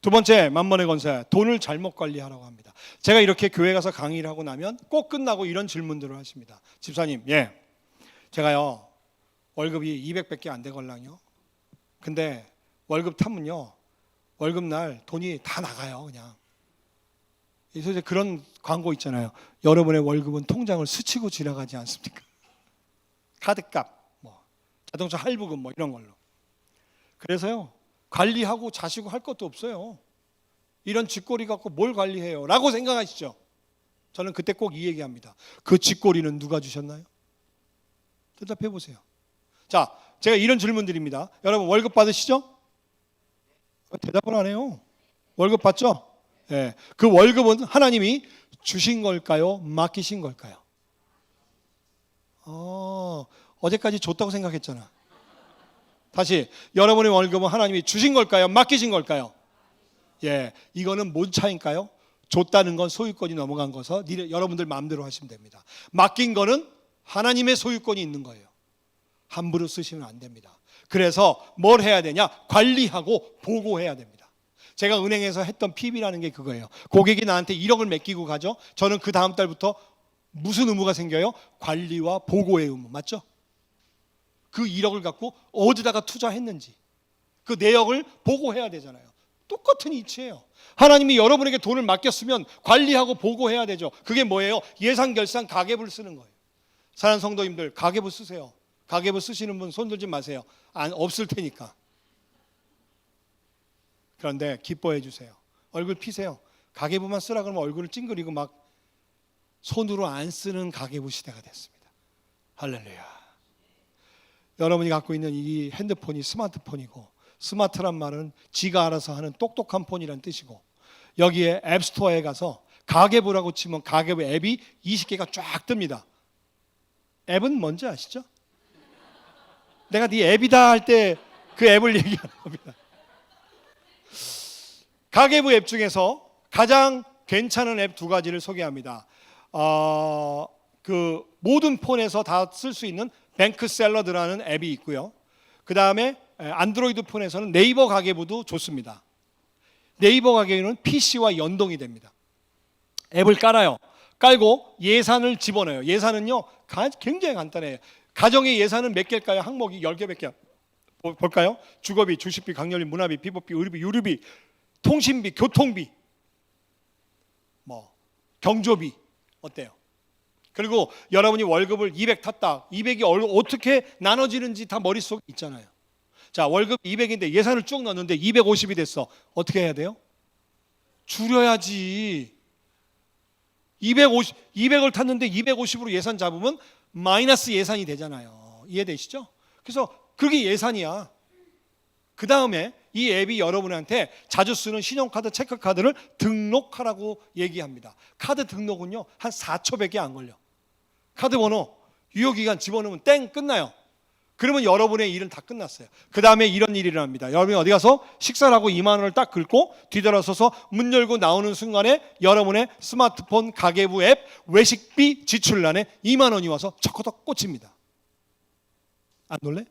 두 번째 만번의 건설, 돈을 잘못 관리하라고 합니다. 제가 이렇게 교회 가서 강의를 하고 나면 꼭 끝나고 이런 질문들을 하십니다. 집사님, 제가요 월급이 200밖에 안 되걸랑요. 근데 월급 타면요 월급날 돈이 다 나가요. 그냥 이제 그런 광고 있잖아요. 여러분의 월급은 통장을 스치고 지나가지 않습니까? 카드값, 뭐 자동차 할부금 뭐 이런 걸로. 그래서요 관리하고 자시고 할 것도 없어요. 이런 쥐꼬리 갖고 뭘 관리해요? 라고 생각하시죠? 저는 그때 꼭 이 얘기합니다. 그 쥐꼬리는 누가 주셨나요? 대답해 보세요. 자, 제가 이런 질문 드립니다. 여러분 월급 받으시죠? 대답을 안 해요. 월급 받죠? 네. 그 월급은 하나님이 주신 걸까요? 맡기신 걸까요? 어제까지 줬다고 생각했잖아. 다시, 여러분의 월급은 하나님이 주신 걸까요? 맡기신 걸까요? 이거는 뭔 차이일까요? 줬다는 건 소유권이 넘어간 거서 여러분들 마음대로 하시면 됩니다. 맡긴 거는 하나님의 소유권이 있는 거예요. 함부로 쓰시면 안 됩니다. 그래서 뭘 해야 되냐? 관리하고 보고해야 됩니다. 제가 은행에서 했던 PB라는 게 그거예요. 고객이 나한테 1억을 맡기고 가죠. 저는 그 다음 달부터 무슨 의무가 생겨요? 관리와 보고의 의무. 맞죠? 그 1억을 갖고 어디다가 투자했는지 그 내역을 보고해야 되잖아요. 똑같은 이치예요. 하나님이 여러분에게 돈을 맡겼으면 관리하고 보고해야 되죠. 그게 뭐예요? 예산 결산 가계부를 쓰는 거예요. 사랑하는 성도님들, 가계부 쓰세요. 가계부 쓰시는 분 손 들지 마세요. 없을 테니까. 그런데 기뻐해 주세요. 얼굴 피세요. 가계부만 쓰라 그러면 얼굴을 찡그리고 막 손으로 안 쓰는 가계부 시대가 됐습니다. 할렐루야. 여러분이 갖고 있는 이 핸드폰이 스마트폰이고, 스마트란 말은 지가 알아서 하는 똑똑한 폰이란 뜻이고, 여기에 앱스토어에 가서 가계부라고 치면 가계부 앱이 20개가 쫙 뜹니다. 앱은 뭔지 아시죠? 내가 네 앱이다 할 때 그 앱을 얘기하는 겁니다. 가계부 앱 중에서 가장 괜찮은 앱 2가지를 소개합니다. 그 모든 폰에서 다 쓸 수 있는 뱅크 샐러드라는 앱이 있고요. 그 다음에 안드로이드 폰에서는 네이버 가계부도 좋습니다. 네이버 가계부는 PC와 연동이 됩니다. 앱을 깔아요. 깔고 예산을 집어넣어요. 예산은요 굉장히 간단해요. 가정의 예산은 몇 개일까요? 항목이 10개밖에. 볼까요? 주거비, 주식비, 강연비, 문화비, 피보비, 의료비, 유류비, 통신비, 교통비, 뭐 경조비 어때요? 그리고 여러분이 월급을 200 탔다. 200이 어떻게 나눠지는지 다 머릿속에 있잖아요. 자, 월급 200인데 예산을 쭉 넣었는데 250이 됐어. 어떻게 해야 돼요? 줄여야지. 200을 탔는데 250으로 예산 잡으면 마이너스 예산이 되잖아요. 이해되시죠? 그래서 그게 예산이야. 그 다음에 이 앱이 여러분한테 자주 쓰는 신용카드, 체크카드를 등록하라고 얘기합니다. 카드 등록은요 한 4초밖에 안 걸려. 카드 번호, 유효기간 집어넣으면 땡 끝나요. 그러면 여러분의 일은 다 끝났어요. 그 다음에 이런 일이 일어납니다. 여러분이 어디 가서 식사를 하고 2만 원을 딱 긁고 뒤돌아서서 문 열고 나오는 순간에 여러분의 스마트폰 가계부 앱 외식비 지출란에 2만 원이 와서 척커덕 꽂힙니다. 안 놀래?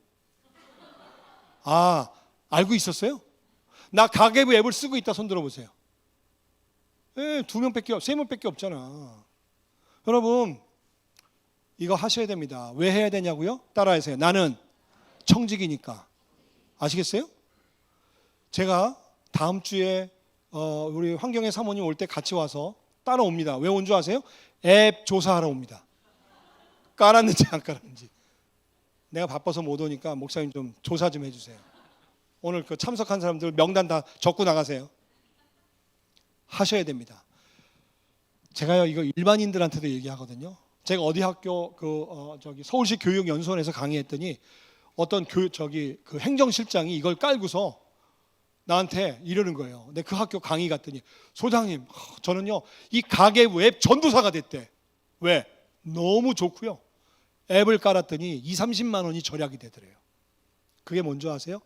알고 있었어요? 나 가계부 앱을 쓰고 있다 손 들어보세요. 2명밖에 3명밖에 없잖아. 여러분 이거 하셔야 됩니다. 왜 해야 되냐고요? 따라하세요. 나는 청직이니까. 아시겠어요? 제가 다음 주에 우리 환경의 사모님 올 때 같이 와서 따라옵니다. 왜 온 줄 아세요? 앱 조사하러 옵니다. 깔았는지 안 깔았는지. 내가 바빠서 못 오니까 목사님 좀 조사 좀 해주세요. 오늘 그 참석한 사람들 명단 다 적고 나가세요. 하셔야 됩니다. 제가요 이거 일반인들한테도 얘기하거든요. 제가 어디 학교 서울시 교육연수원에서 강의했더니 어떤 그 행정실장이 이걸 깔고서 나한테 이러는 거예요. 근데 그 학교 강의 갔더니 소장님, 저는요 이 가계부 앱 전도사가 됐대. 왜? 너무 좋고요. 앱을 깔았더니 2, 30만 원이 절약이 되더래요. 그게 뭔지 아세요?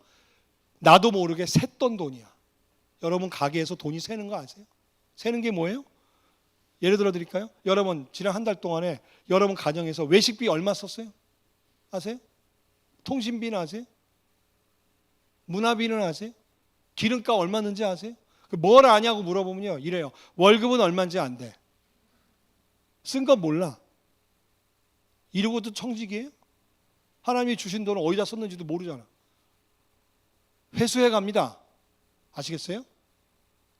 나도 모르게 샜던 돈이야. 여러분 가게에서 돈이 새는 거 아세요? 새는 게 뭐예요? 예를 들어 드릴까요? 여러분 지난 한 달 동안에 여러분 가정에서 외식비 얼마 썼어요? 아세요? 통신비는 아세요? 문화비는 아세요? 기름값 얼마 넣는지 아세요? 뭘 아냐고 물어보면요, 이래요. 월급은 얼마인지 안 돼. 쓴 건 몰라. 이러고도 청직이에요? 하나님이 주신 돈을 어디다 썼는지도 모르잖아. 회수해 갑니다. 아시겠어요?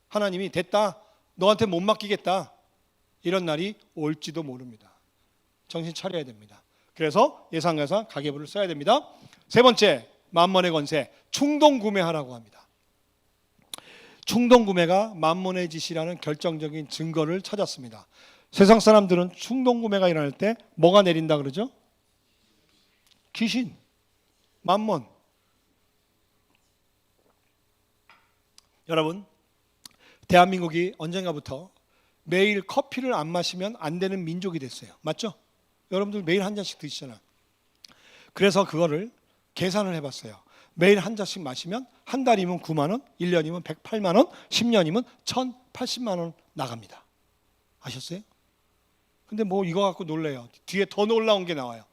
하나님이 됐다, 너한테 못 맡기겠다, 이런 날이 올지도 모릅니다. 정신 차려야 됩니다. 그래서 예상가사 가계부를 써야 됩니다. 세 번째, 만몬의 권세, 충동 구매하라고 합니다. 충동 구매가 만몬의 짓이라는 결정적인 증거를 찾았습니다. 세상 사람들은 충동 구매가 일어날 때 뭐가 내린다 그러죠? 귀신, 만몬. 여러분, 대한민국이 언젠가부터 매일 커피를 안 마시면 안 되는 민족이 됐어요. 맞죠? 여러분들 매일 한 잔씩 드시잖아요. 그래서 그거를 계산을 해봤어요. 매일 한 잔씩 마시면 한 달이면 9만 원, 1년이면 108만 원, 10년이면 1080만 원 나갑니다. 아셨어요? 근데 뭐 이거 갖고 놀래요. 뒤에 더 놀라운 게 나와요.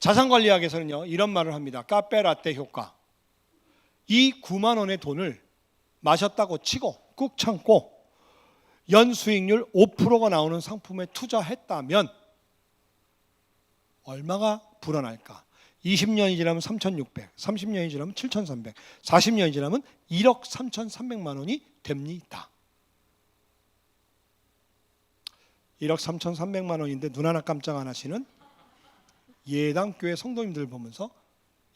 자산관리학에서는요, 이런 말을 합니다. 카페라떼 효과. 이 9만 원의 돈을 마셨다고 치고 꾹 참고 연수익률 5%가 나오는 상품에 투자했다면 얼마가 불어날까? 20년이 지나면 3,600, 30년이 지나면 7,300, 40년이 지나면 1억 3,300만 원이 됩니다. 1억 3,300만 원인데 눈 하나 깜짝 안 하시는 예당교회 성도님들 보면서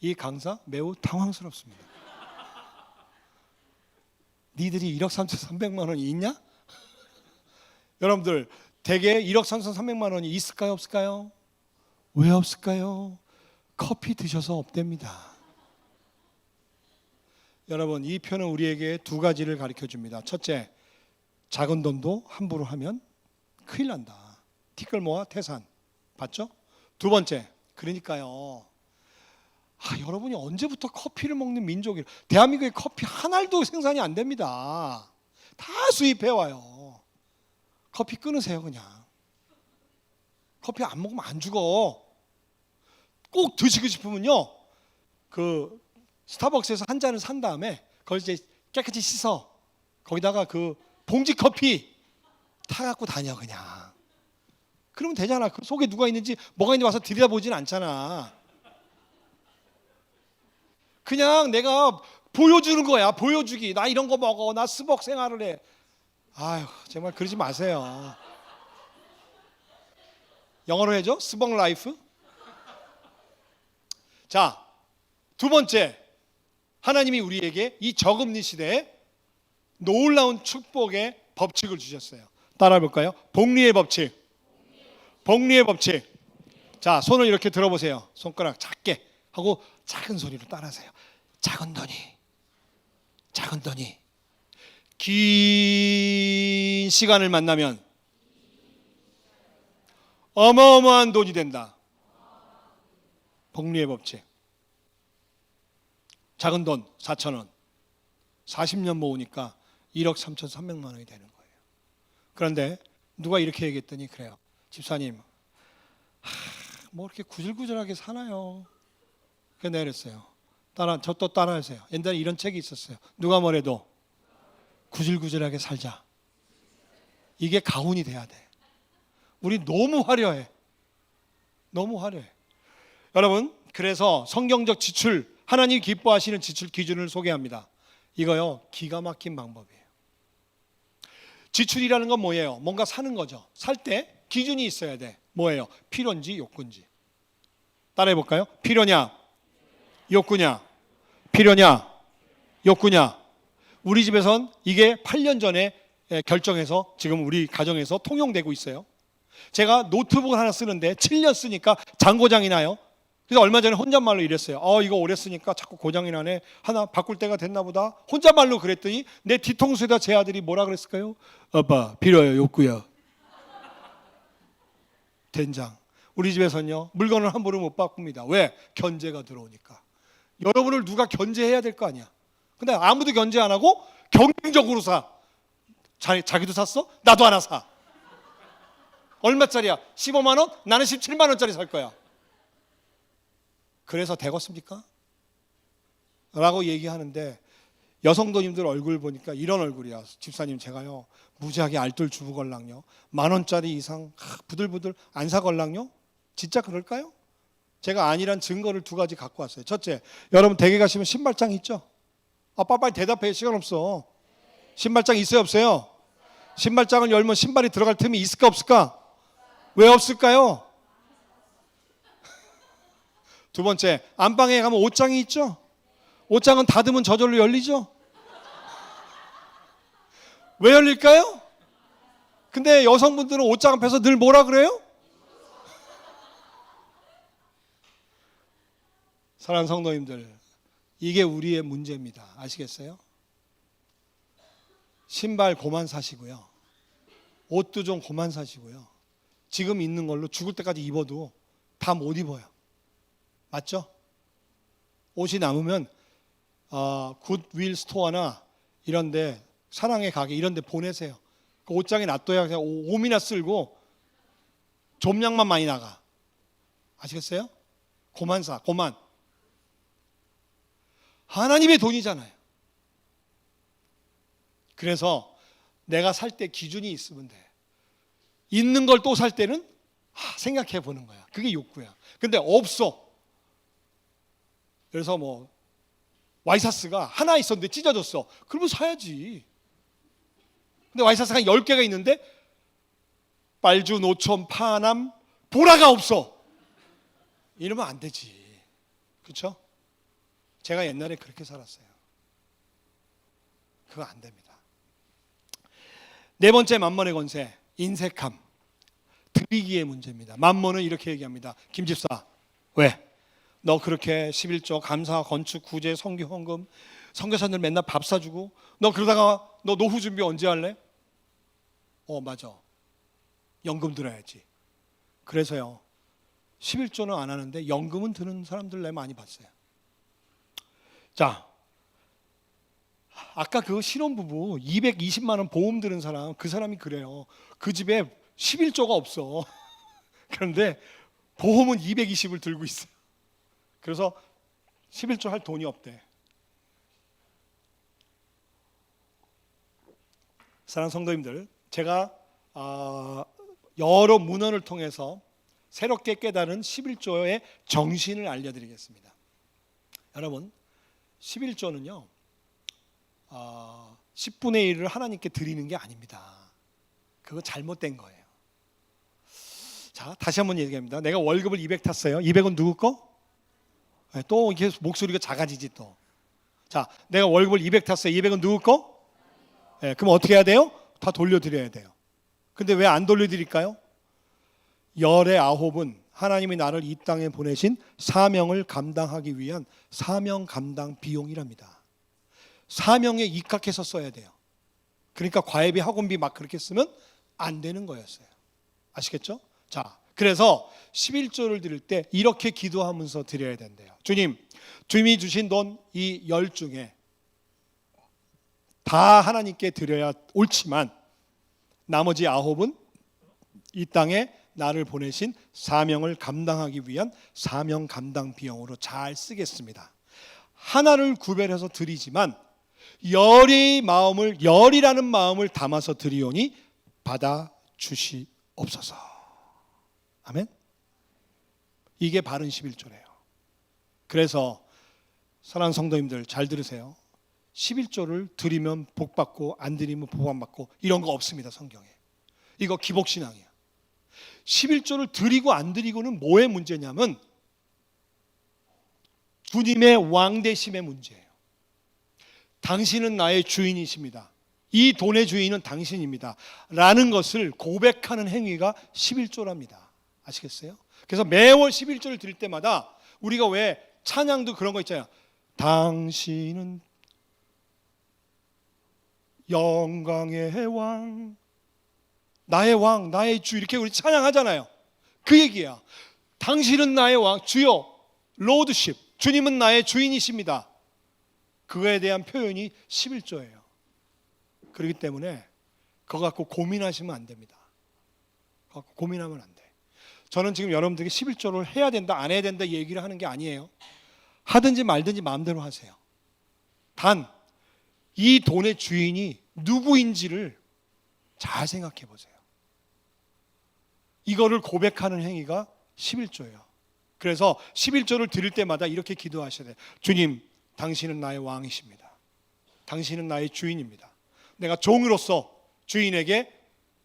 이 강사 매우 당황스럽습니다. 니들이 1억 3,300만 원이 있냐? 여러분들 대개 1억 3,300만 원이 있을까요, 없을까요? 왜 없을까요? 커피 드셔서 없답니다. 여러분, 이 표는 우리에게 두 가지를 가르쳐 줍니다. 첫째, 작은 돈도 함부로 하면 큰일 난다. 티끌 모아 태산. 봤죠? 두 번째, 그러니까요, 여러분이 언제부터 커피를 먹는 민족이에요? 대한민국에 커피 한 알도 생산이 안 됩니다. 다 수입해 와요. 커피 끊으세요. 그냥 커피 안 먹으면 안 죽어. 꼭 드시고 싶으면요, 그 스타벅스에서 한 잔을 산 다음에 그걸 이제 깨끗이 씻어 거기다가 그 봉지 커피 타갖고 다녀. 그냥 그러면 되잖아. 그 속에 누가 있는지 뭐가 있는지 와서 들여다보진 않잖아. 그냥 내가 보여주는 거야. 보여주기. 나 이런 거 먹어. 나 스벅 생활을 해. 아유, 정말 그러지 마세요. 영어로 해줘. 스벅 라이프. 자, 두 번째, 하나님이 우리에게 이 저금리 시대에 놀라운 축복의 법칙을 주셨어요. 따라해 볼까요? 복리의 법칙. 복리의 법칙. 자, 손을 이렇게 들어보세요. 손가락 작게 하고 작은 소리로 따라하세요. 작은 돈이, 작은 돈이 긴 시간을 만나면 어마어마한 돈이 된다. 복리의 법칙. 작은 돈 4,000원 40년 모으니까 1억 3,300만 원이 되는 거예요. 그런데 누가 이렇게 얘기했더니 그래요. 집사님, 뭐 이렇게 구질구질하게 사나요? 그래서 내가 그랬어요. 저 또 따라하세요. 옛날에 이런 책이 있었어요. 누가 뭐래도 구질구질하게 살자. 이게 가훈이 돼야 돼. 우리 너무 화려해. 너무 화려해. 여러분, 그래서 성경적 지출, 하나님 기뻐하시는 지출 기준을 소개합니다. 이거요, 기가 막힌 방법이에요. 지출이라는 건 뭐예요? 뭔가 사는 거죠. 살 때 기준이 있어야 돼. 뭐예요? 필요인지 욕구인지. 따라해 볼까요? 필요냐? 욕구냐? 필요냐? 욕구냐? 우리 집에선 이게 8년 전에 결정해서 지금 우리 가정에서 통용되고 있어요. 제가 노트북을 하나 쓰는데 7년 쓰니까 장고장이 나요. 그래서 얼마 전에 혼잣말로 이랬어요. 이거 오래 쓰니까 자꾸 고장이 나네. 하나 바꿀 때가 됐나 보다. 혼잣말로 그랬더니 내 뒤통수에다 제 아들이 뭐라 그랬을까요? 아빠, 필요해요. 욕구야. 된장. 우리 집에서는요, 물건을 함부로 못 바꿉니다. 왜? 견제가 들어오니까. 여러분을 누가 견제해야 될 거 아니야. 근데 아무도 견제 안 하고 경쟁적으로 사. 자기도 샀어? 나도 하나 사. 얼마짜리야? 15만 원? 나는 17만 원짜리 살 거야. 그래서 되겠습니까? 라고 얘기하는데, 여성도님들 얼굴 보니까 이런 얼굴이야. 집사님 제가요 무지하게 알뜰 주부걸랑요 10,000원짜리 이상 부들부들 안 사걸랑요. 진짜 그럴까요? 제가 아니란 증거를 2가지 갖고 왔어요. 첫째, 여러분 댁에 가시면 신발장 있죠? 빨리 대답해. 시간 없어. 신발장 있어요 없어요? 신발장을 열면 신발이 들어갈 틈이 있을까 없을까? 왜 없을까요? 2번째, 안방에 가면 옷장이 있죠? 옷장은 닫으면 저절로 열리죠? 왜 열릴까요? 근데 여성분들은 옷장 앞에서 늘 뭐라 그래요? 사랑하는 성도님들, 이게 우리의 문제입니다. 아시겠어요? 신발 그만 사시고요. 옷도 좀 그만 사시고요. 지금 있는 걸로 죽을 때까지 입어도 다 못 입어요. 맞죠? 옷이 남으면 굿윌 스토어나 이런데, 사랑의 가게 이런데 보내세요. 그 옷장에 놔둬야 그냥 옴이나 쓸고 좀량만 많이 나가. 아시겠어요? 고만 사, 고만. 하나님의 돈이잖아요. 그래서 내가 살 때 기준이 있으면 돼. 있는 걸 또 살 때는 생각해 보는 거야. 그게 욕구야. 근데 없어. 그래서 뭐 와이셔츠가 하나 있었는데 찢어졌어. 그러면 사야지. 근데 와이셔츠가 10개가 있는데 빨주, 노천, 파남, 보라가 없어. 이러면 안 되지. 그렇죠? 제가 옛날에 그렇게 살았어요. 그거 안 됩니다. 4번째, 만몬의 권세, 인색함, 드리기의 문제입니다. 만몬은 이렇게 얘기합니다. 김집사, 왜? 너 그렇게 11조 감사, 건축, 구제, 선교, 헌금, 선교사들 맨날 밥 사주고 너 그러다가 너 노후 준비 언제 할래? 맞아. 연금 들어야지. 그래서요 11조는 안 하는데 연금은 드는 사람들 내가 많이 봤어요. 자, 아까 그 신혼부부 220만 원 보험 드는 사람, 그 사람이 그래요. 그 집에 11조가 없어. 그런데 보험은 220을 들고 있어요. 그래서 11조 할 돈이 없대. 사랑하는 성도님들, 제가 여러 문헌을 통해서 새롭게 깨달은 11조의 정신을 알려드리겠습니다. 여러분, 11조는요 10분의 1을 하나님께 드리는 게 아닙니다. 그거 잘못된 거예요. 자, 다시 한번 얘기합니다. 내가 월급을 200 탔어요. 200은 누구 거? 또 이렇게 목소리가 작아지지 또. 자, 내가 월급을 200 탔어요. 200은 누구 거? 그럼 어떻게 해야 돼요? 다 돌려드려야 돼요. 근데 왜 안 돌려드릴까요? 열의 9은 하나님이 나를 이 땅에 보내신 사명을 감당하기 위한 사명 감당 비용이랍니다. 사명에 입각해서 써야 돼요. 그러니까 과외비, 학원비 막 그렇게 쓰면 안 되는 거였어요. 아시겠죠? 자, 그래서 11조를 드릴 때 이렇게 기도하면서 드려야 된대요. 주님이 주신 돈 이 10 중에 다 하나님께 드려야 옳지만 나머지 9은 이 땅에 나를 보내신 사명을 감당하기 위한 사명 감당 비용으로 잘 쓰겠습니다. 하나를 구별해서 드리지만 열이라는 마음을 담아서 드리오니 받아 주시옵소서. 아멘. 이게 바른 11조래요. 그래서 사랑하는 성도님들 잘 들으세요. 11조를 드리면 복 받고 안 드리면 복 안 받고 이런 거 없습니다. 성경에. 이거 기복신앙이야. 11조를 드리고 안 드리고는 뭐의 문제냐면 주님의 왕되심의 문제예요. 당신은 나의 주인이십니다. 이 돈의 주인은 당신입니다. 라는 것을 고백하는 행위가 11조랍니다. 아시겠어요? 그래서 매월 11조를 드릴 때마다 우리가 왜 찬양도 그런 거 있잖아요. 당신은 영광의 왕, 나의 주, 이렇게 우리 찬양하잖아요. 그 얘기야. 당신은 나의 왕, 주여, 로드십, 주님은 나의 주인이십니다. 그거에 대한 표현이 11조예요. 그렇기 때문에 그거 갖고 고민하시면 안 됩니다. 그거 갖고 고민하면 안 돼. 저는 지금 여러분들에게 11조를 해야 된다, 안 해야 된다 얘기를 하는 게 아니에요. 하든지 말든지 마음대로 하세요. 단 이 돈의 주인이 누구인지를 잘 생각해 보세요. 이거를 고백하는 행위가 11조예요. 그래서 11조를 드릴 때마다 이렇게 기도하셔야 돼요. 주님, 당신은 나의 왕이십니다. 당신은 나의 주인입니다. 내가 종으로서 주인에게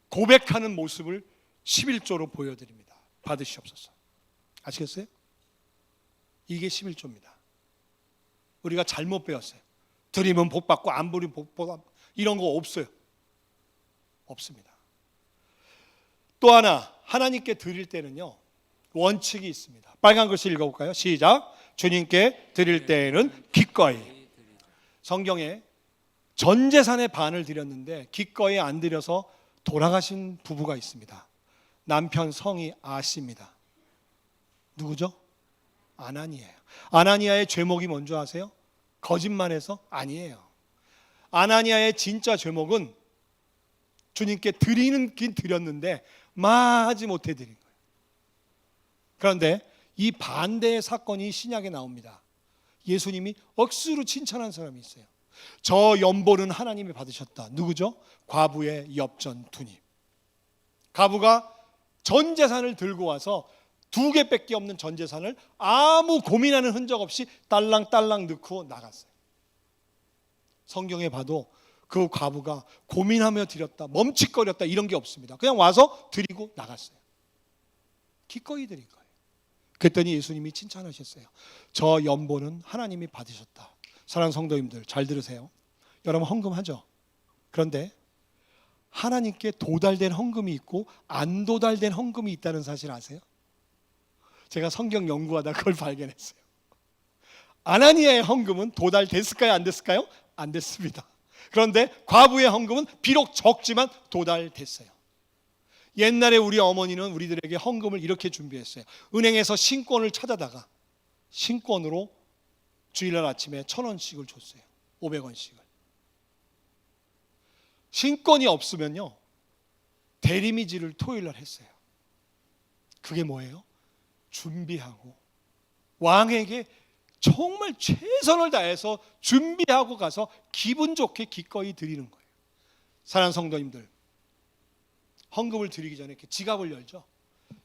고백하는 모습을 11조로 보여드립니다. 받으시옵소서. 아시겠어요? 이게 11조입니다. 우리가 잘못 배웠어요. 드리면 복 받고 안 드리면 복 받고 이런 거 없어요. 없습니다. 또 하나, 하나님께 드릴 때는요, 원칙이 있습니다. 빨간 글씨 읽어볼까요? 시작. 주님께 드릴 때에는 기꺼이. 성경에 전 재산의 반을 드렸는데 기꺼이 안 드려서 돌아가신 부부가 있습니다. 남편 성이 아씨입니다. 누구죠? 아나니아예요. 아나니아의 죄목이 뭔지 아세요? 거짓말해서? 아니에요. 아나니아의 진짜 죄목은 주님께 드리는 긴 드렸는데 마하지 못해 드린 거예요. 그런데 이 반대의 사건이 신약에 나옵니다. 예수님이 억수로 칭찬한 사람이 있어요. 저 연보는 하나님이 받으셨다. 누구죠? 과부의 엽전 두님. 과부가 전 재산을 들고 와서 2개밖에 없는 전 재산을 아무 고민하는 흔적 없이 딸랑딸랑 넣고 나갔어요. 성경에 봐도 그 과부가 고민하며 드렸다, 멈칫거렸다 이런 게 없습니다. 그냥 와서 드리고 나갔어요. 기꺼이 드린 거예요. 그랬더니 예수님이 칭찬하셨어요. 저 연보는 하나님이 받으셨다. 사랑하는 성도님들 잘 들으세요. 여러분 헌금하죠? 그런데 하나님께 도달된 헌금이 있고 안 도달된 헌금이 있다는 사실 아세요? 제가 성경 연구하다 그걸 발견했어요. 아나니아의 헌금은 도달됐을까요? 안 됐을까요? 안 됐습니다. 그런데 과부의 헌금은 비록 적지만 도달됐어요. 옛날에 우리 어머니는 우리들에게 헌금을 이렇게 준비했어요. 은행에서 신권을 찾아다가 신권으로 주일날 아침에 1,000원씩을 줬어요. 500원씩을. 신권이 없으면요, 대리미지를 토요일날 했어요. 그게 뭐예요? 준비하고 왕에게 정말 최선을 다해서 준비하고 가서 기분 좋게 기꺼이 드리는 거예요. 사랑하는 성도님들, 헌금을 드리기 전에 이렇게 지갑을 열죠.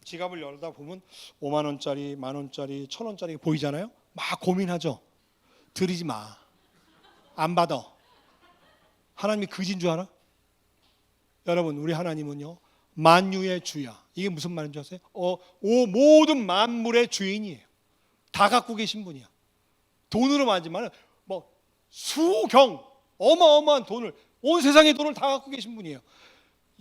지갑을 열다 보면 5만 원짜리, 만 원짜리, 1,000원짜리 보이잖아요. 막 고민하죠. 드리지 마. 안 받아. 하나님이 그지인 줄 알아? 여러분, 우리 하나님은요, 만유의 주야. 이게 무슨 말인지 아세요? 모든 만물의 주인이에요. 다 갖고 계신 분이야. 돈으로 말하지만 뭐 수경 어마어마한 돈을, 온 세상의 돈을 다 갖고 계신 분이에요.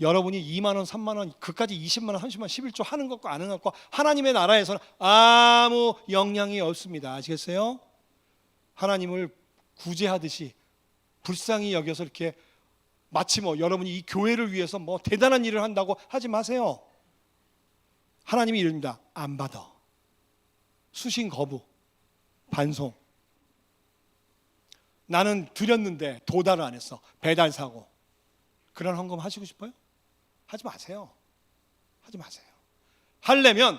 여러분이 2만 원, 3만 원, 그까지 20만 원, 30만 원, 11조 하는 것과 안 하는 것과 하나님의 나라에서는 아무 영향이 없습니다. 아시겠어요? 하나님을 구제하듯이 불쌍히 여겨서 이렇게 마치 뭐 여러분이 이 교회를 위해서 뭐 대단한 일을 한다고 하지 마세요. 하나님이 이릅니다. 안 받아. 수신 거부, 반송. 나는 드렸는데 도달을 안 했어. 배달 사고. 그런 헌금 하시고 싶어요? 하지 마세요. 하지 마세요. 하려면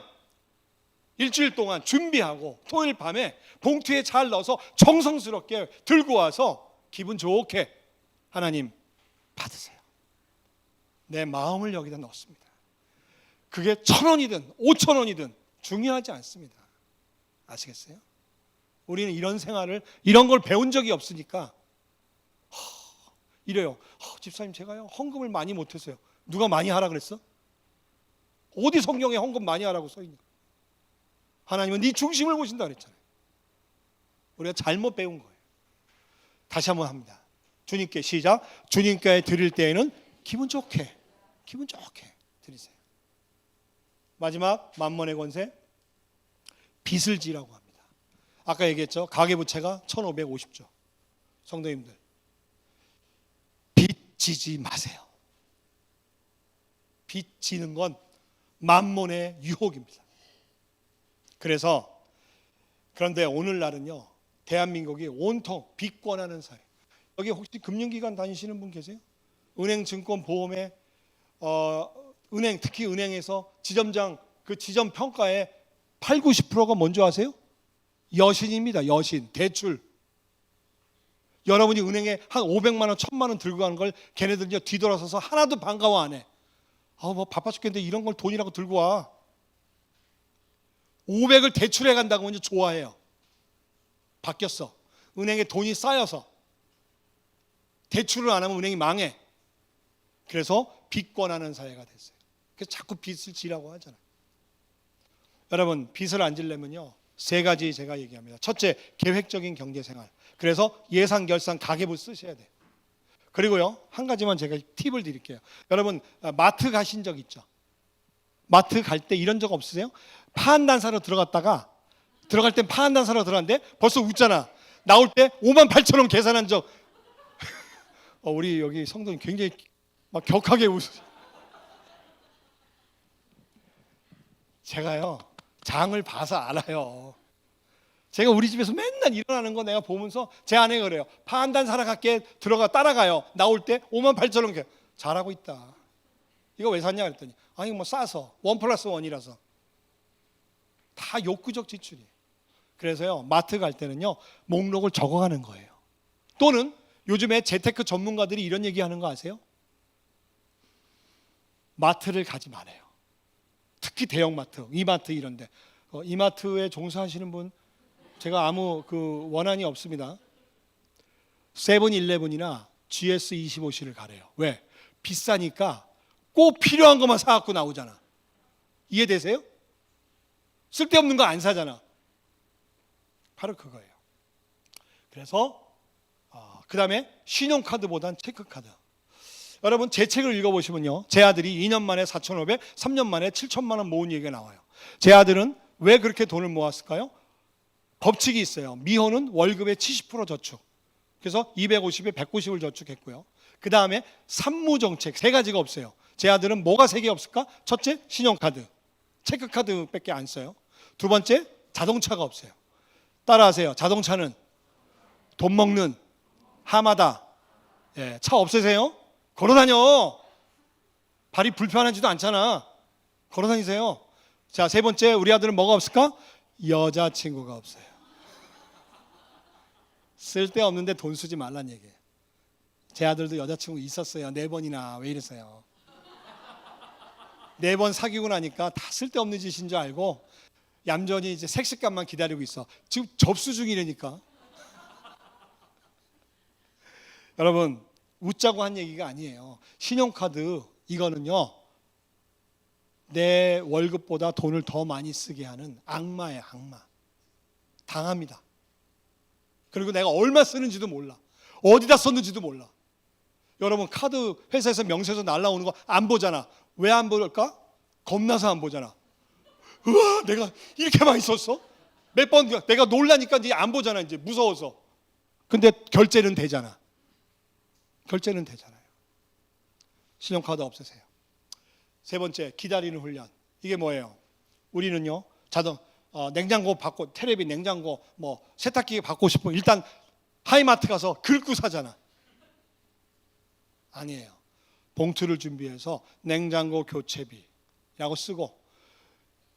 일주일 동안 준비하고 토요일 밤에 봉투에 잘 넣어서 정성스럽게 들고 와서 기분 좋게 하나님 받으세요. 내 마음을 여기다 넣습니다. 그게 1,000원이든 5,000원이든 중요하지 않습니다. 아시겠어요? 우리는 이런 생활을, 이런 걸 배운 적이 없으니까 이래요. 집사님, 제가요 헌금을 많이 못했어요. 누가 많이 하라 그랬어? 어디 성경에 헌금 많이 하라고 써있냐? 하나님은 네 중심을 보신다 그랬잖아요. 우리가 잘못 배운 거예요. 다시 한번 합니다. 주님께, 시작. 주님께 드릴 때에는 기분 좋게 드리세요. 마지막 만mon의 권세, 빚을 지라고 합니다. 아까 얘기했죠. 가계부채가 1,550조. 성도님들, 빚 지지 마세요. 빚 지는 건 만몬의 유혹입니다. 그래서 그런데 오늘날은요, 대한민국이 온통 빚권하는 사회. 여기 혹시 금융기관 다니시는 분 계세요? 은행, 증권, 보험에 은행, 특히 은행에서 지점장 그 지점 평가에 8, 90%가 뭔지 아세요? 여신입니다. 여신, 대출. 여러분이 은행에 한 500만 원, 1000만 원 들고 가는 걸 걔네들이 뒤돌아서서 하나도 반가워 안 해. 뭐 바빠 죽겠는데 이런 걸 돈이라고 들고 와. 500을 대출해 간다고 먼저 좋아해요. 바뀌었어. 은행에 돈이 쌓여서 대출을 안 하면 은행이 망해. 그래서 빚권하는 사회가 됐어요. 그래서 자꾸 빚을 지라고 하잖아요. 여러분, 빚을 안 지려면요, 세 가지 제가 얘기합니다. 첫째, 계획적인 경제생활. 그래서 예산, 결산, 가계부 쓰셔야 돼요. 그리고요, 한 가지만 제가 팁을 드릴게요. 여러분, 마트 가신 적 있죠? 마트 갈 때 이런 적 없으세요? 파한단사로 들어갔다가 들어갈 땐 파한단사로 들어갔는데 벌써 웃잖아. 나올 때 58,000원 계산한 적. 우리 여기 성도님 굉장히 막 격하게 웃으세요. 제가요, 장을 봐서 알아요. 제가 우리 집에서 맨날 일어나는 거 내가 보면서 제 아내가 그래요. 파한단 사러 갈게. 들어가 따라가요. 나올 때 58,000원. 잘하고 있다. 이거 왜 샀냐 그랬더니 아니 뭐 싸서 1+1이라서. 다 욕구적 지출이에요. 그래서요, 마트 갈 때는요, 목록을 적어가는 거예요. 또는 요즘에 재테크 전문가들이 이런 얘기하는 거 아세요? 마트를 가지 말아요. 특히 대형마트, 이마트 이런 데. 이마트에 종사하시는 분 제가 아무 원한이 없습니다. 세븐일레븐이나 GS25C를 가래요. 왜? 비싸니까 꼭 필요한 것만 사갖고 나오잖아. 이해되세요? 쓸데없는 거 안 사잖아. 바로 그거예요. 그래서 그 다음에 신용카드보단 체크카드. 여러분, 제 책을 읽어보시면요, 제 아들이 2년 만에 4,500, 3년 만에 7천만 원 모은 얘기가 나와요. 제 아들은 왜 그렇게 돈을 모았을까요? 법칙이 있어요. 미혼은 월급의 70% 저축. 그래서 250에 190을 저축했고요. 그 다음에 산무정책 세 가지가 없어요. 제 아들은 뭐가 세 개 없을까? 첫째, 신용카드, 체크카드밖에 안 써요. 두 번째, 자동차가 없어요. 따라하세요. 자동차는 돈 먹는 하마다. 예, 차 없으세요? 걸어다녀. 발이 불편하지도 않잖아. 걸어다니세요. 자, 세 번째, 우리 아들은 뭐가 없을까? 여자친구가 없어요. 쓸데없는데 돈 쓰지 말란 얘기예요. 제 아들도 여자친구 있었어요. 4번이나. 왜 이랬어요? 4번 사귀고 나니까 다 쓸데없는 짓인 줄 알고 얌전히 이제 색시감만 기다리고 있어. 지금 접수 중이라니까. 여러분, 웃자고 한 얘기가 아니에요. 신용카드 이거는요, 내 월급보다 돈을 더 많이 쓰게 하는 악마예요. 악마. 당합니다. 그리고 내가 얼마 쓰는지도 몰라. 어디다 썼는지도 몰라. 여러분, 카드 회사에서 명세서 날라오는 거 안 보잖아. 왜 안 볼까? 겁나서 안 보잖아. 우와, 내가 이렇게 많이 썼어? 몇 번 내가 놀라니까 이제 안 보잖아. 이제 무서워서. 근데 결제는 되잖아. 결제는 되잖아요. 신용카드 없으세요. 세 번째, 기다리는 훈련. 이게 뭐예요? 우리는요, 냉장고 받고, 테레비, 냉장고, 뭐 세탁기 받고 싶으면 일단 하이마트 가서 긁고 사잖아. 아니에요. 봉투를 준비해서 냉장고 교체비라고 쓰고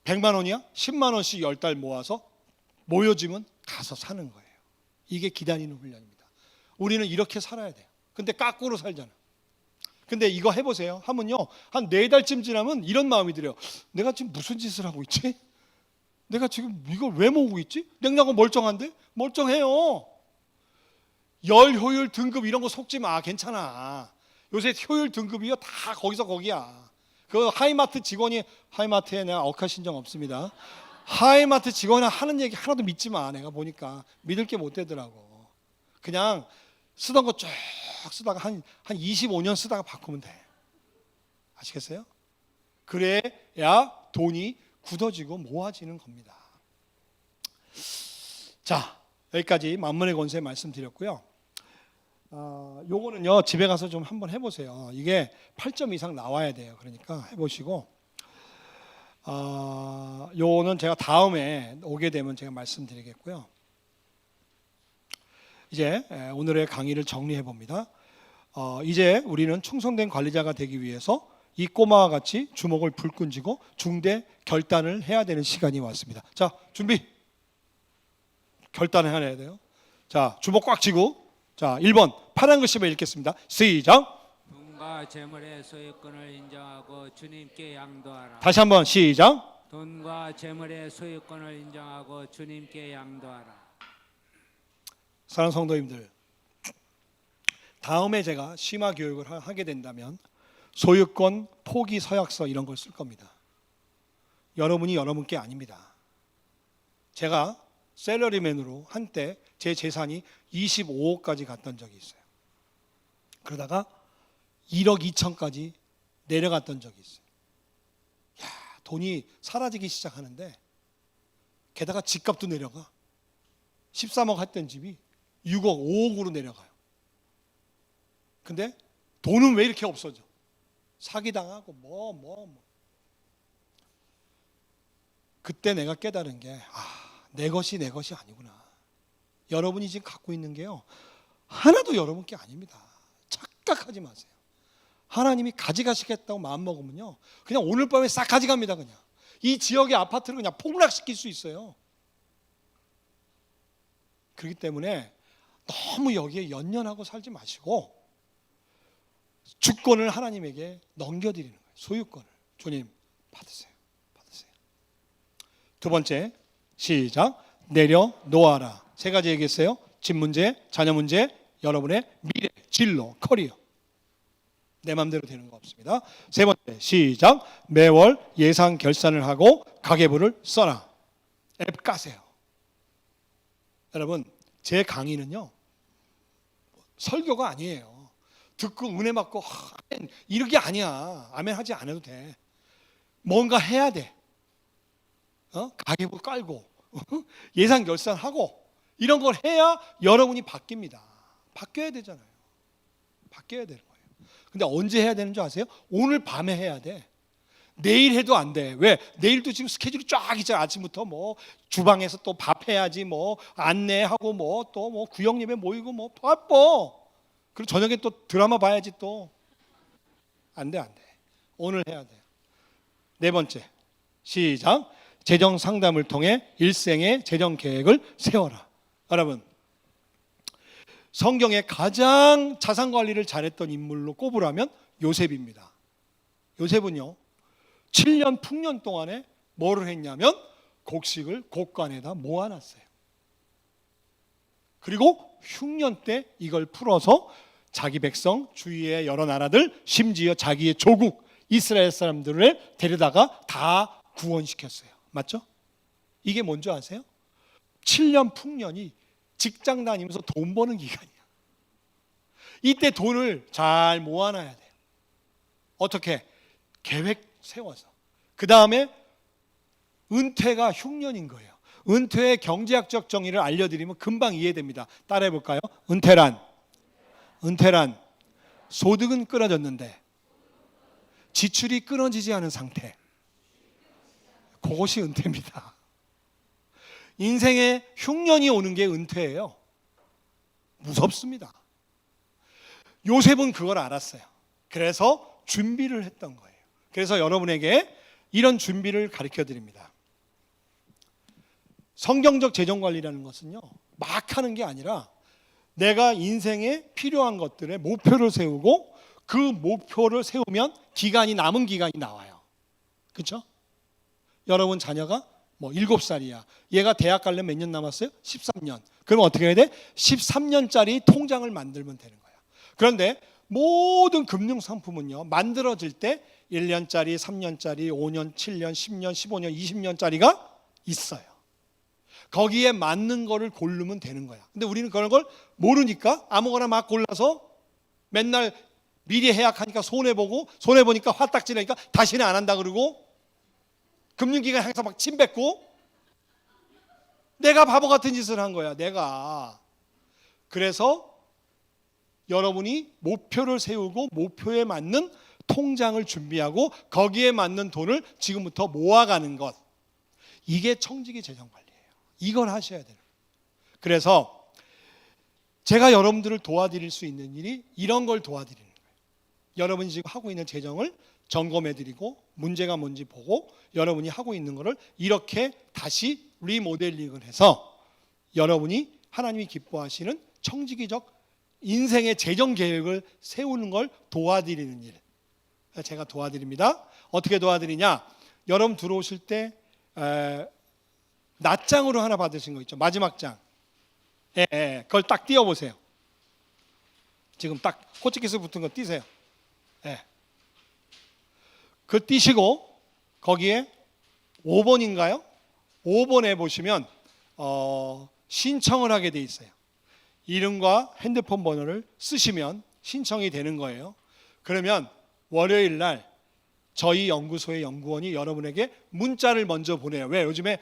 100만 원이야? 10만 원씩 10달 모아서 모여지면 가서 사는 거예요. 이게 기다리는 훈련입니다. 우리는 이렇게 살아야 돼요. 근데 까꾸로 살잖아. 근데 이거 해보세요. 하면요, 한 4달쯤 지나면 이런 마음이 들어요. 내가 지금 무슨 짓을 하고 있지? 내가 지금 이걸 왜 모으고 있지? 냉장고 멀쩡한데? 멀쩡해요. 열, 효율, 등급 이런 거 속지 마. 괜찮아. 요새 효율 등급이요, 다 거기서 거기야. 그 하이마트 직원이, 하이마트에 내가 억하신정 없습니다. 하이마트 직원이 하는 얘기 하나도 믿지 마. 내가 보니까 믿을 게 못 되더라고. 그냥 쓰던 거 쭉 쓰다가 한 25년 쓰다가 바꾸면 돼. 아시겠어요? 그래야 돈이 굳어지고 모아지는 겁니다. 자, 여기까지 만문의 권세 말씀드렸고요. 요거는요, 집에 가서 좀 한번 해보세요. 이게 8점 이상 나와야 돼요. 그러니까 해보시고, 요거는 제가 다음에 오게 되면 제가 말씀드리겠고요. 이제 오늘의 강의를 정리해 봅니다. 이제 우리는 충성된 관리자가 되기 위해서 이 꼬마와 같이 주먹을 불끈 쥐고 중대 결단을 해야 되는 시간이 왔습니다. 자, 준비. 결단을 해야 돼요. 자, 주먹 꽉 쥐고 자, 1번 파란 글씨만 읽겠습니다. 시작. 돈과 재물의 소유권을 인정하고 주님께 양도하라. 다시 한번 시작. 돈과 재물의 소유권을 인정하고 주님께 양도하라. 사랑하는 성도님들, 다음에 제가 심화 교육을 하게 된다면 소유권 포기 서약서 이런 걸 쓸 겁니다. 여러분이 여러분께 아닙니다. 제가 셀러리맨으로 한때 제 재산이 25억까지 갔던 적이 있어요. 그러다가 1억 2천까지 내려갔던 적이 있어요. 야, 돈이 사라지기 시작하는데 게다가 집값도 내려가. 13억 했던 집이 6억, 5억으로 내려가요. 근데 돈은 왜 이렇게 없어져? 사기당하고 뭐. 그때 내가 깨달은 게 내 것이 아니구나. 여러분이 지금 갖고 있는 게요, 하나도 여러분 게 아닙니다. 착각하지 마세요. 하나님이 가져가시겠다고 마음먹으면요, 그냥 오늘 밤에 싹 가져갑니다. 그냥 이 지역의 아파트를 그냥 폭락시킬 수 있어요. 그렇기 때문에 너무 여기에 연연하고 살지 마시고 주권을 하나님에게 넘겨드리는 거예요. 소유권을. 주님 받으세요. 두 번째, 시작. 내려놓아라. 세 가지 얘기했어요. 집 문제, 자녀 문제, 여러분의 미래, 진로, 커리어. 내 마음대로 되는 거 없습니다. 세 번째, 시작. 매월 예상 결산을 하고 가계부를 써라. 앱 까세요. 여러분, 제 강의는요, 설교가 아니에요. 듣고 은혜 받고 아멘, 이런 게 아니야. 아멘 하지 않아도 돼. 뭔가 해야 돼. 가계부 깔고 예상 결산하고 이런 걸 해야 여러분이 바뀝니다. 바뀌어야 되잖아요. 바뀌어야 되는 거예요. 근데 언제 해야 되는 줄 아세요? 오늘 밤에 해야 돼. 내일 해도 안 돼. 왜? 내일도 지금 스케줄이 쫙 있잖아. 아침부터 뭐 주방에서 또 밥 해야지, 뭐 안내하고 뭐 또 뭐 구역 예배 모이고 뭐 바빠. 그리고 저녁에 또 드라마 봐야지 또. 안 돼. 오늘 해야 돼. 네 번째, 시작. 재정 상담을 통해 일생의 재정 계획을 세워라. 여러분, 성경에 가장 자산 관리를 잘했던 인물로 꼽으라면 요셉입니다. 요셉은요, 7년 풍년 동안에 뭐를 했냐면 곡식을 곡간에다 모아놨어요. 그리고 흉년 때 이걸 풀어서 자기 백성, 주위의 여러 나라들, 심지어 자기의 조국 이스라엘 사람들을 데려다가 다 구원시켰어요. 맞죠? 이게 뭔지 아세요? 7년 풍년이 직장 다니면서 돈 버는 기간이야. 이때 돈을 잘 모아놔야 돼요. 어떻게? 계획 세워서. 그 다음에 은퇴가 흉년인 거예요. 은퇴의 경제학적 정의를 알려드리면 금방 이해됩니다. 따라해 볼까요? 은퇴란 소득은 끊어졌는데 지출이 끊어지지 않은 상태. 그것이 은퇴입니다. 인생에 흉년이 오는 게 은퇴예요. 무섭습니다. 요셉은 그걸 알았어요. 그래서 준비를 했던 거예요. 그래서 여러분에게 이런 준비를 가르쳐 드립니다. 성경적 재정관리라는 것은요, 막 하는 게 아니라 내가 인생에 필요한 것들의 목표를 세우고 그 목표를 세우면 남은 기간이 나와요. 그렇죠? 여러분 자녀가 뭐 7살이야. 얘가 대학 가려면 몇 년 남았어요? 13년. 그럼 어떻게 해야 돼? 13년짜리 통장을 만들면 되는 거야. 그런데 모든 금융상품은요, 만들어질 때 1년짜리, 3년짜리, 5년, 7년, 10년, 15년, 20년짜리가 있어요. 거기에 맞는 거를 고르면 되는 거야. 근데 우리는 그런 걸 모르니까 아무거나 막 골라서 맨날 미리 해약하니까 손해보니까 화딱지나니까 다시는 안 한다 그러고 금융기관 항상 막 침뱉고 내가 바보 같은 짓을 한 거야. 내가. 그래서 여러분이 목표를 세우고 목표에 맞는 통장을 준비하고 거기에 맞는 돈을 지금부터 모아가는 것. 이게 청지기 재정관리예요. 이걸 하셔야 돼요. 그래서 제가 여러분들을 도와드릴 수 있는 일이 이런 걸 도와드리는 거예요. 여러분이 지금 하고 있는 재정을 점검해드리고 문제가 뭔지 보고 여러분이 하고 있는 거를 이렇게 다시 리모델링을 해서 여러분이 하나님이 기뻐하시는 청지기적 인생의 재정 계획을 세우는 걸 도와드리는 일. 제가 도와드립니다. 어떻게 도와드리냐? 여러분 들어오실 때 낱장으로 하나 받으신 거 있죠? 마지막 장. 그걸 딱 띄워보세요. 지금 딱 호치키스 붙은 거 띄세요. 그 띄시고 거기에 5번인가요? 5번에 보시면 신청을 하게 돼 있어요. 이름과 핸드폰 번호를 쓰시면 신청이 되는 거예요. 그러면 월요일 날 저희 연구소의 연구원이 여러분에게 문자를 먼저 보내요. 왜? 요즘에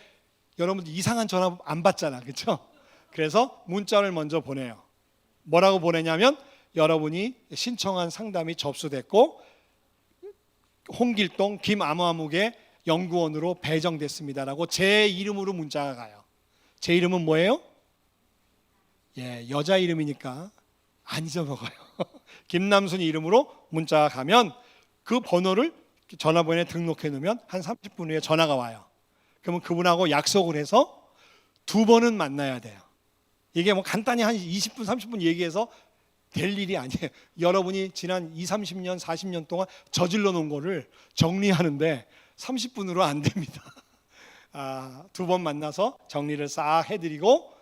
여러분들 이상한 전화 안 받잖아. 그렇죠? 그래서 문자를 먼저 보내요. 뭐라고 보내냐면 여러분이 신청한 상담이 접수됐고 홍길동 김아무아무개 연구원으로 배정됐습니다라고 제 이름으로 문자가 가요. 제 이름은 뭐예요? 여자 이름이니까 안 잊어먹어요. 김남순이 이름으로 문자가 가면 그 번호를 전화번호에 등록해 놓으면 한 30분 후에 전화가 와요. 그러면 그분하고 약속을 해서 2번은 만나야 돼요. 이게 뭐 간단히 한 20분 30분 얘기해서 될 일이 아니에요. 여러분이 지난 20, 30년 40년 동안 저질러 놓은 거를 정리하는데 30분으로 안 됩니다. 2번 만나서 정리를 싹 해드리고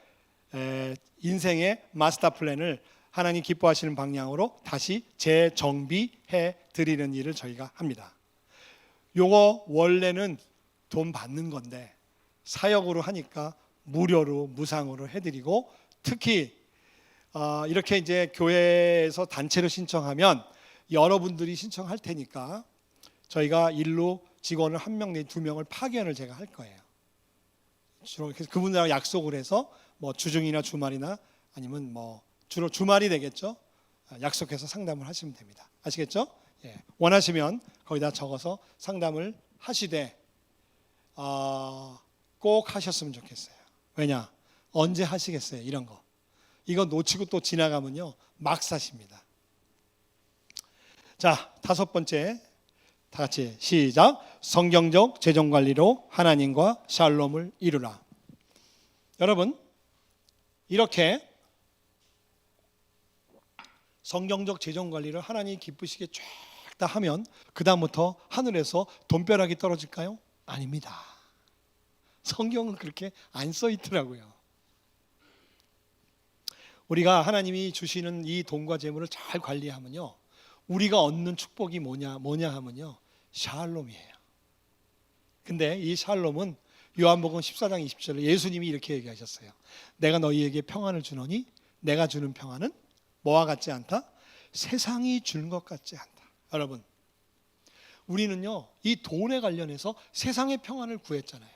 인생의 마스터 플랜을 하나님 기뻐하시는 방향으로 다시 재정비해 드리는 일을 저희가 합니다. 요거 원래는 돈 받는 건데 사역으로 하니까 무료로 무상으로 해드리고 특히 이렇게 이제 교회에서 단체로 신청하면 여러분들이 신청할 테니까 저희가 일로 직원을 1명 내지 2명을 파견을 제가 할 거예요. 주로 그분들하고 약속을 해서 뭐 주중이나 주말이나 아니면 뭐 주로 주말이 되겠죠. 약속해서 상담을 하시면 됩니다. 아시겠죠? 원하시면 거기다 적어서 상담을 하시되 꼭 하셨으면 좋겠어요. 왜냐? 언제 하시겠어요? 이런 거. 이거 놓치고 또 지나가면요 막 사십니다. 자, 5번째 다 같이 시작. 성경적 재정관리로 하나님과 샬롬을 이루라. 여러분 이렇게 성경적 재정관리를 하나님이 기쁘시게 쫙 다 하면 그 다음부터 하늘에서 돈벼락이 떨어질까요? 아닙니다. 성경은 그렇게 안 써 있더라고요. 우리가 하나님이 주시는 이 돈과 재물을 잘 관리하면요 우리가 얻는 축복이 뭐냐 하면요 샬롬이에요. 근데 이 샬롬은 요한복음 14장 20절에 예수님이 이렇게 얘기하셨어요. 내가 너희에게 평안을 주노니 내가 주는 평안은 뭐와 같지 않다? 세상이 주는 것 같지 않다. 여러분 우리는요 이 돈에 관련해서 세상의 평안을 구했잖아요.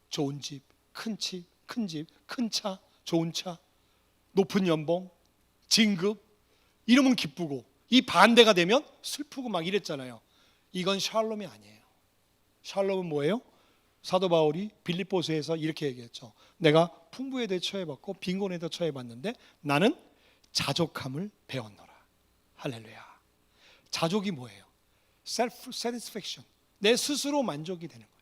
좋은 집, 큰 집, 큰 차, 좋은 차, 높은 연봉, 진급 이러면 기쁘고 이 반대가 되면 슬프고 막 이랬잖아요. 이건 샬롬이 아니에요. 샬롬은 뭐예요? 사도 바울이 빌립보서에서 이렇게 얘기했죠. 내가 풍부에 대해 처해봤고 빈곤에 대해 처해봤는데 나는 자족함을 배웠노라. 할렐루야. 자족이 뭐예요? self satisfaction. 내 스스로 만족이 되는 거예요.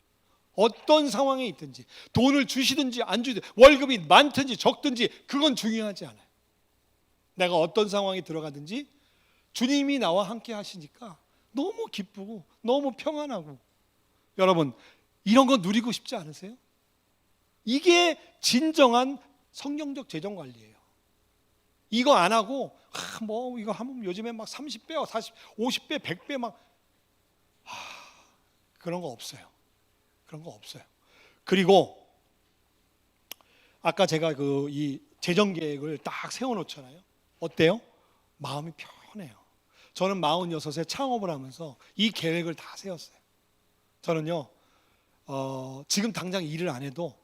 어떤 상황에 있든지 돈을 주시든지 안 주든지 월급이 많든지 적든지 그건 중요하지 않아요. 내가 어떤 상황에 들어가든지 주님이 나와 함께 하시니까 너무 기쁘고 너무 평안하고 여러분 이런 거 누리고 싶지 않으세요? 이게 진정한 성경적 재정관리예요. 이거 안 하고 뭐 이거 하면 요즘에 막 30배, 40, 50배, 100배 막 그런 거 없어요. 그런 거 없어요. 그리고 아까 제가 그 이 재정 계획을 딱 세워 놓잖아요. 어때요? 마음이 편해요. 저는 46에 창업을 하면서 이 계획을 다 세웠어요. 저는요 지금 당장 일을 안 해도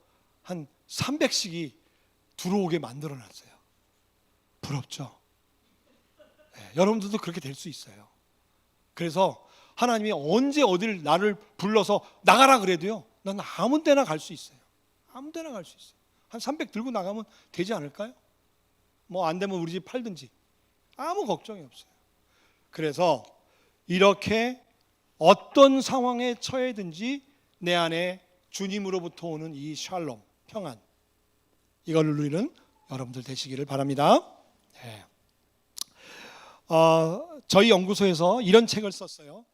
한 300씩이 들어오게 만들어 놨어요. 부럽죠? 네, 여러분들도 그렇게 될 수 있어요. 그래서 하나님이 언제 어딜 나를 불러서 나가라 그래도요 난 아무 데나 갈 수 있어요. 아무 데나 갈 수 있어요. 한 300 들고 나가면 되지 않을까요? 뭐 안 되면 우리 집 팔든지 아무 걱정이 없어요. 그래서 이렇게 어떤 상황에 처해든지 내 안에 주님으로부터 오는 이 샬롬, 평안 이걸 누리는 여러분들 되시기를 바랍니다. 네. 저희 연구소에서 이런 책을 썼어요.